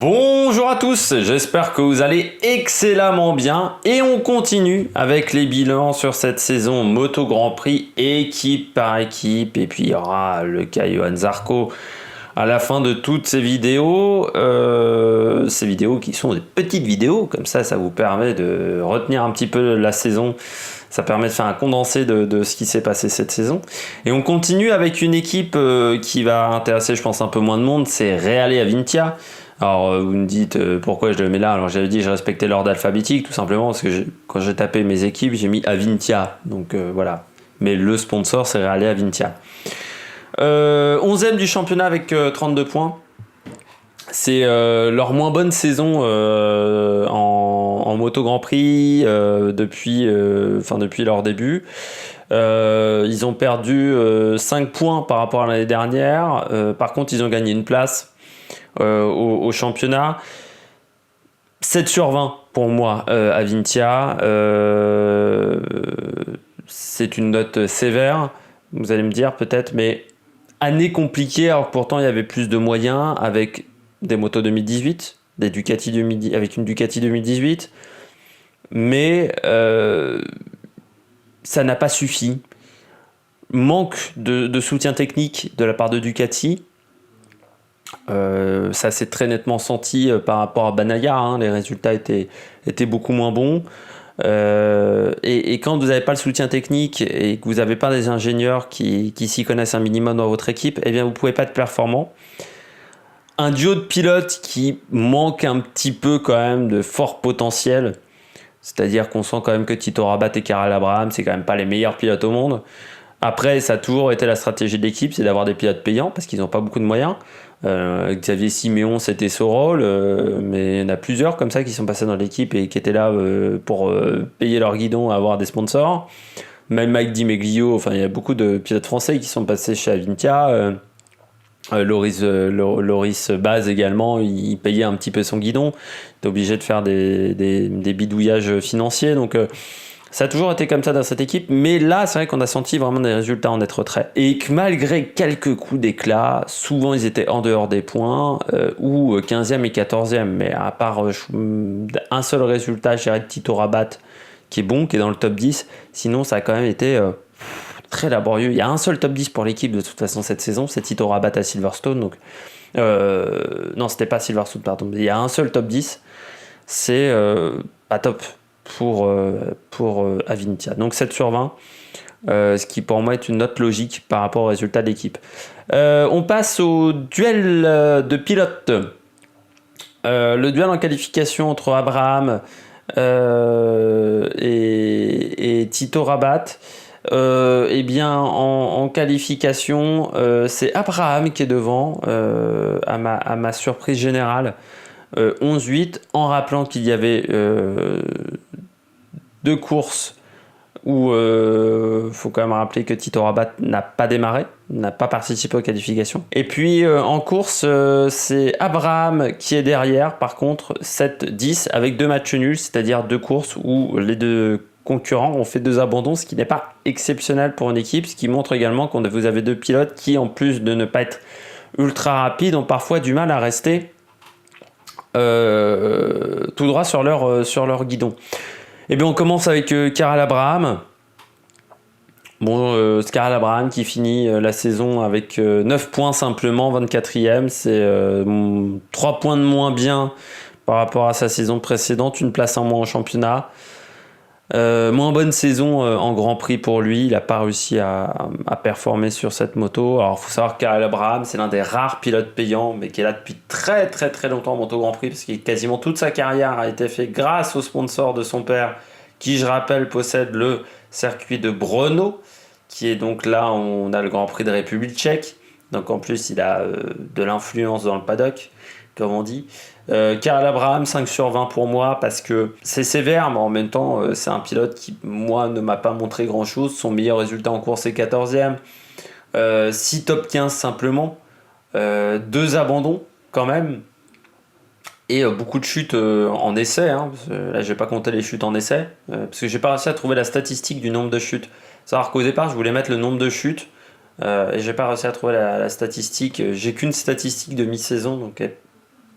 Bonjour à tous, j'espère que vous allez excellemment bien et on continue avec les bilans sur cette saison Moto Grand Prix équipe par équipe et puis il y aura le cas Johan Zarco à la fin de toutes ces vidéos qui sont des petites vidéos, comme ça vous permet de retenir un petit peu la saison, ça permet de faire un condensé de ce qui s'est passé cette saison. Et on continue avec une équipe qui va intéresser je pense un peu moins de monde, c'est Reale Avintia. Alors vous me dites pourquoi je le mets là. Alors j'avais dit que je respectais l'ordre alphabétique tout simplement parce que quand j'ai tapé mes équipes j'ai mis Avintia, donc voilà, mais le sponsor c'est Reale Avintia. 11e du championnat avec 32 points. C'est leur moins bonne saison en Moto Grand Prix depuis leur début. Ils ont perdu 5 points par rapport à l'année dernière. Par contre, ils ont gagné une place au championnat. 7 sur 20 pour moi à Vintia. C'est une note sévère, vous allez me dire peut-être, mais année compliquée, alors que pourtant il y avait plus de moyens avec des motos 2018, des Ducati 2010, avec une Ducati 2018, mais ça n'a pas suffi. Manque de soutien technique de la part de Ducati. Ça s'est très nettement senti par rapport à Banaya, hein, les résultats étaient beaucoup moins bons. Et quand vous n'avez pas le soutien technique et que vous n'avez pas des ingénieurs qui s'y connaissent un minimum dans votre équipe, eh bien vous ne pouvez pas être performant. Un duo de pilotes qui manque un petit peu quand même de fort potentiel, c'est-à-dire qu'on sent quand même que Tito Rabat et Karel Abraham, c'est quand même pas les meilleurs pilotes au monde. Après, ça a toujours été la stratégie de l'équipe, c'est d'avoir des pilotes payants parce qu'ils n'ont pas beaucoup de moyens. Xavier Siméon, c'était son rôle, mais il y en a plusieurs comme ça qui sont passés dans l'équipe et qui étaient là pour payer leur guidon, avoir des sponsors. Même Mike Di Meglio, enfin il y a beaucoup de pilotes français qui sont passés chez Avintia. Loris Baz également, il payait un petit peu son guidon, il était obligé de faire des bidouillages financiers, donc ça a toujours été comme ça dans cette équipe, mais là c'est vrai qu'on a senti vraiment des résultats en net retrait, et que malgré quelques coups d'éclat, souvent ils étaient en dehors des points, ou 15e et 14e, mais à part un seul résultat, je dirais de Tito Rabat, qui est bon, qui est dans le top 10, sinon ça a quand même été très laborieux. Il y a un seul top 10 pour l'équipe de toute façon cette saison, c'est Tito Rabat à Silverstone, donc non c'était pas Silverstone pardon, il y a un seul top 10, c'est pas top pour Avintia, donc 7 sur 20, ce qui pour moi est une note logique par rapport au résultat de l'équipe. On passe au duel de pilotes. Le duel en qualification entre Abraham et Tito Rabat. Eh bien en qualification c'est Abraham qui est devant à ma surprise générale, 11-8, en rappelant qu'il y avait deux courses où faut quand même rappeler que Tito Rabat n'a pas démarré, n'a pas participé aux qualifications. Et puis en course, c'est Abraham qui est derrière, par contre 7-10 avec deux matchs nuls, c'est-à-dire deux courses où les deux concurrents ont fait deux abandons, ce qui n'est pas exceptionnel pour une équipe, ce qui montre également que vous avez deux pilotes qui, en plus de ne pas être ultra rapides, ont parfois du mal à rester tout droit sur leur guidon. Et bien on commence avec Karel Abraham. Bon, Karel Abraham qui finit la saison avec 9 points simplement, 24e, c'est 3 points de moins bien par rapport à sa saison précédente, une place en moins en championnat. Moins bonne saison en Grand Prix pour lui, il n'a pas réussi à performer sur cette moto. Alors il faut savoir que Karel Abraham c'est l'un des rares pilotes payants, mais qui est là depuis très très très longtemps en Moto Grand Prix, parce que quasiment toute sa carrière a été faite grâce au sponsor de son père, qui je rappelle possède le circuit de Brno, qui est donc là où on a le Grand Prix de République tchèque, donc en plus il a de l'influence dans le paddock comme on dit. Karel Abraham 5 sur 20 pour moi, parce que c'est sévère, mais en même temps c'est un pilote qui moi ne m'a pas montré grand chose. Son meilleur résultat en course est 14e, 6 top 15 simplement, 2 abandons quand même, et beaucoup de chutes en essai, hein, parce que là j'ai pas compté les chutes en essai, parce que j'ai pas réussi à trouver la statistique du nombre de chutes. Savoir qu'au départ je voulais mettre le nombre de chutes, et j'ai pas réussi à trouver la statistique. J'ai qu'une statistique de mi-saison, donc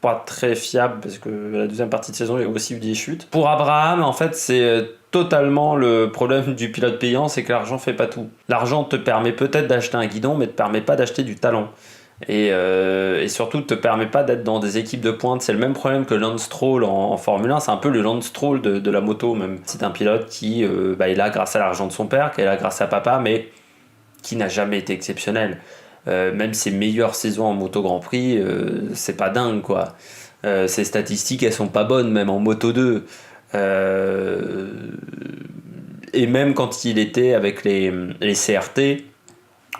pas très fiable parce que la deuxième partie de saison, il y a aussi eu des chutes. Pour Abraham, en fait, c'est totalement le problème du pilote payant, c'est que l'argent fait pas tout. L'argent te permet peut-être d'acheter un guidon, mais te permet pas d'acheter du talent. Et surtout, te permet pas d'être dans des équipes de pointe. C'est le même problème que Lance Stroll en Formule 1. C'est un peu le Lance Stroll de la moto, même. C'est un pilote qui est là grâce à l'argent de son père, qui est là grâce à papa, mais qui n'a jamais été exceptionnel. Même ses meilleures saisons en moto Grand Prix, c'est pas dingue, quoi. Ses statistiques, elles sont pas bonnes, même en Moto 2. Et même quand il était avec les CRT,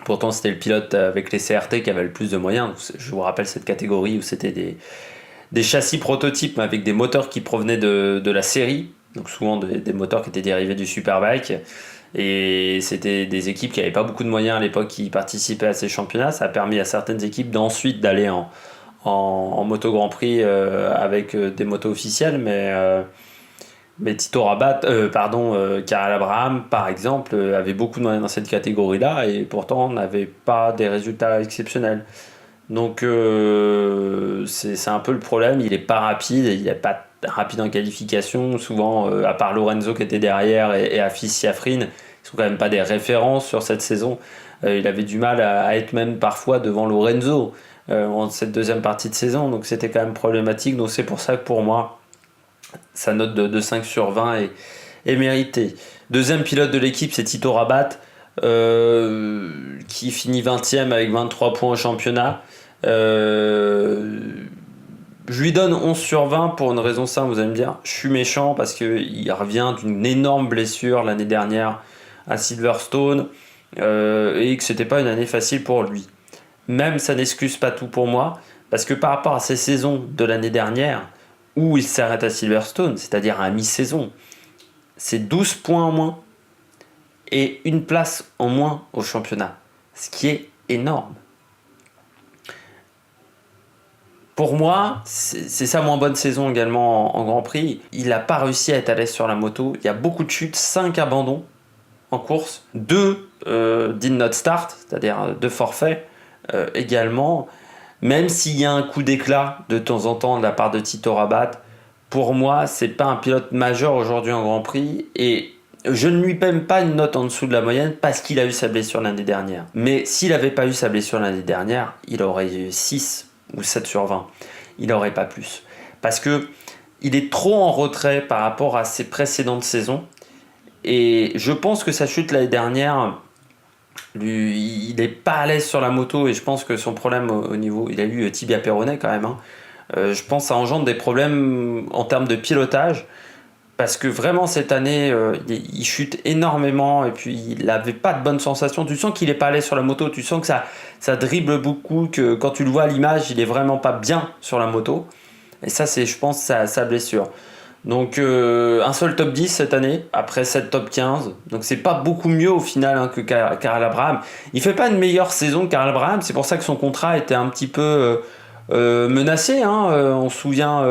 pourtant c'était le pilote avec les CRT qui avait le plus de moyens. Je vous rappelle cette catégorie où c'était des châssis prototypes avec des moteurs qui provenaient de la série, donc souvent des moteurs qui étaient dérivés du Superbike. Et c'était des équipes qui n'avaient pas beaucoup de moyens à l'époque qui participaient à ces championnats. Ça a permis à certaines équipes d'ensuite d'aller en moto Grand Prix avec des motos officielles, mais Tito Rabat, Karel Abraham par exemple, avait beaucoup de moyens dans cette catégorie-là et pourtant n'avait pas des résultats exceptionnels. Donc c'est un peu le problème, il n'est pas rapide, il n'est pas rapide en qualification, souvent à part Lorenzo qui était derrière et Afis Siafrin, ils sont quand même pas des références sur cette saison. Il avait du mal à être même parfois devant Lorenzo en cette deuxième partie de saison, donc c'était quand même problématique. Donc c'est pour ça que pour moi sa note de 5 sur 20 est méritée. Deuxième pilote de l'équipe, c'est Tito Rabat qui finit 20e avec 23 points au championnat. Je lui donne 11 sur 20 pour une raison simple, vous allez me dire. Je suis méchant parce qu'il revient d'une énorme blessure l'année dernière à Silverstone et que c'était pas une année facile pour lui. Même ça n'excuse pas tout pour moi parce que par rapport à ces saisons de l'année dernière où il s'arrête à Silverstone, c'est-à-dire à mi-saison, c'est 12 points en moins et une place en moins au championnat, ce qui est énorme. Pour moi, c'est sa moins bonne saison également en Grand Prix. Il n'a pas réussi à être à l'aise sur la moto. Il y a beaucoup de chutes, 5 abandons en course, 2 did not start, c'est-à-dire 2 forfaits également. Même s'il y a un coup d'éclat de temps en temps de la part de Tito Rabat, pour moi, c'est pas un pilote majeur aujourd'hui en Grand Prix. Et je ne lui paie pas une note en dessous de la moyenne parce qu'il a eu sa blessure l'année dernière. Mais s'il n'avait pas eu sa blessure l'année dernière, il aurait eu 6 ou 7 sur 20. Il n'aurait pas plus. Parce que il est trop en retrait par rapport à ses précédentes saisons. Et je pense que sa chute l'année dernière, il n'est pas à l'aise sur la moto. Et je pense que son problème au niveau... Il a eu tibia péroné quand même. Je pense que ça engendre des problèmes en termes de pilotage. Parce que vraiment cette année, il chute énormément et puis il n'avait pas de bonnes sensations. Tu sens qu'il n'est pas à l'aise sur la moto, tu sens que ça dribble beaucoup, que quand tu le vois à l'image, il n'est vraiment pas bien sur la moto. Et ça, c'est, je pense, sa blessure. Donc un seul top 10 cette année, après 7 top 15. Donc c'est pas beaucoup mieux au final que Karel Abraham. Il fait pas une meilleure saison que Karel Abraham, c'est pour ça que son contrat était un petit peu menacé. On se souvient...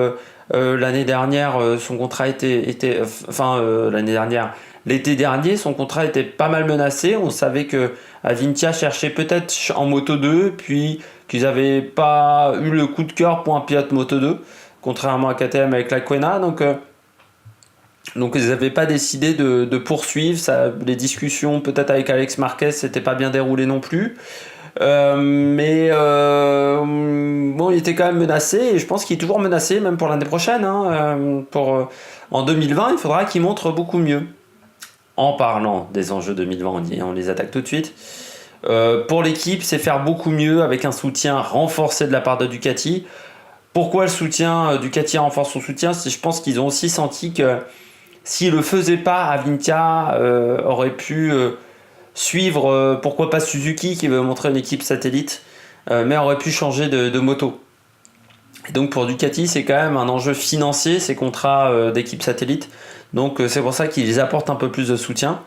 l'année dernière, son contrat l'année dernière, l'été dernier, son contrat était pas mal menacé. On savait que Avintia cherchait peut-être en Moto 2, puis qu'ils n'avaient pas eu le coup de cœur pour un pilote Moto 2, contrairement à KTM avec la Quena. Donc ils n'avaient pas décidé de poursuivre. Les discussions peut-être avec Alex Marquez s'étaient pas bien déroulées non plus. Mais il était quand même menacé et je pense qu'il est toujours menacé même pour l'année prochaine. En 2020, il faudra qu'il montre beaucoup mieux. En parlant des enjeux 2020, on les attaque tout de suite. Pour l'équipe, c'est faire beaucoup mieux avec un soutien renforcé de la part de Ducati. Pourquoi le soutien Ducati renforce son soutien? Je pense qu'ils ont aussi senti que s'ils ne le faisaient pas, Avintia aurait pu... suivre, pourquoi pas Suzuki qui veut montrer une équipe satellite, mais aurait pu changer de moto. Et donc pour Ducati, c'est quand même un enjeu financier, ces contrats d'équipe satellite. Donc c'est pour ça qu'ils apportent un peu plus de soutien.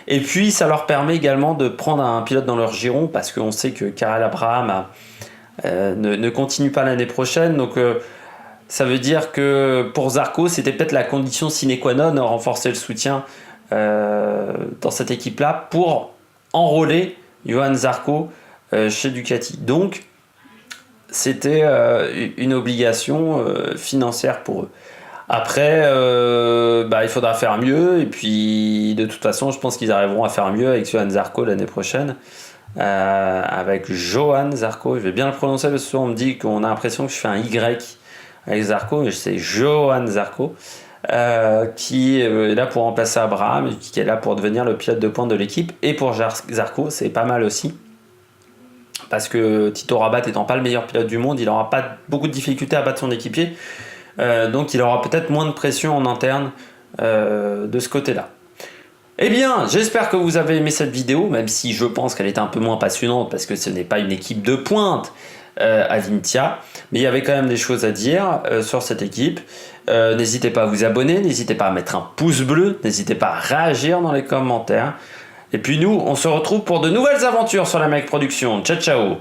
Et puis ça leur permet également de prendre un pilote dans leur giron, parce qu'on sait que Karel Abraham ne continue pas l'année prochaine. Donc ça veut dire que pour Zarco, c'était peut-être la condition sine qua non, renforcer le soutien dans cette équipe-là pour enrôler Johan Zarco chez Ducati. Donc, c'était une obligation financière pour eux. Après, il faudra faire mieux. Et puis, de toute façon, je pense qu'ils arriveront à faire mieux avec Johan Zarco l'année prochaine. Avec Johan Zarco. Je vais bien le prononcer parce que souvent on me dit qu'on a l'impression que je fais un Y avec Zarco, mais c'est Johan Zarco. Qui est là pour remplacer Abraham et qui est là pour devenir le pilote de pointe de l'équipe. Et pour Zarco, c'est pas mal aussi. Parce que Tito Rabat étant pas le meilleur pilote du monde, il n'aura pas beaucoup de difficultés à battre son équipier. Donc il aura peut-être moins de pression en interne de ce côté-là. Eh bien, j'espère que vous avez aimé cette vidéo, même si je pense qu'elle était un peu moins passionnante parce que ce n'est pas une équipe de pointe à Vintia. Mais il y avait quand même des choses à dire sur cette équipe. N'hésitez pas à vous abonner, n'hésitez pas à mettre un pouce bleu, n'hésitez pas à réagir dans les commentaires. Et puis nous, on se retrouve pour de nouvelles aventures sur la Mec Production. Ciao, ciao!